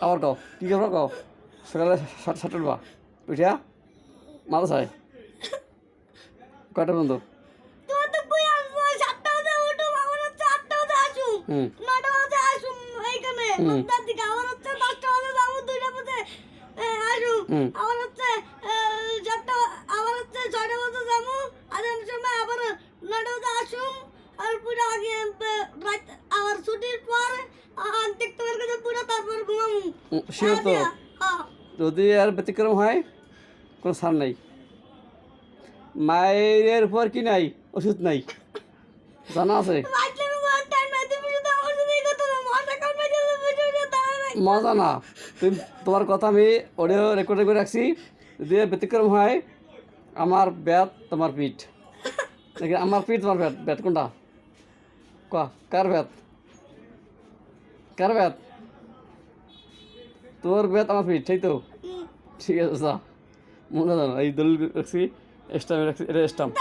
আবার কও কি করবো কও সকালে 7টা উঠবা উঠিয়া মাথা চাই কয়টা পর্যন্ত তোমার তো কই আসবো 7টা বাজে উঠো আমার হচ্ছে 8টা বাজে আসুম হুম 9টা বাজে আসুম এইখানে হুম। লোকদার দিকে আমার হচ্ছে 10টা বাজে যাবো 2টা বাজে আসুম হুম আমার হচ্ছে 4টা আমার হচ্ছে 6টা বাজে যাবো আর এমন সময় আবার 9টা বাজে আসুম আর পুরো আগে রাত আবার ছুটির পর আন্টিক তোমার কাছে পুরো তারপর ঘুমামু শিওর তো হ্যাঁ যদি আর ব্যতিক্রম হয় কোনো ছাড় নাই মায়ের উপর কি নাই ওষুধ নাই জানা আছে বাজলে আমার টাইম নাই তুমি শুধু আমার সাথে এই কথা না মশা কামড়ে যাবে বুঝে বুঝে দাঁড়ায় মজা না তুমি তোমার কথা আমি অডিও রেকর্ডিং করে রাখছি যদি এর ব্যতিক্রম হয় আমার ব্যাট তোমার পিঠ দেখি আমার পিঠ তোমার ব্যাট ব্যাট কোনটা কার ব্যাট কার ব্যাট তোর ব্যাট আমার পিঠ সেই তো ঠিক আছে মনে জানো এই দলিল রাখছি স্টাম্প রাখছি এটা স্টাম্প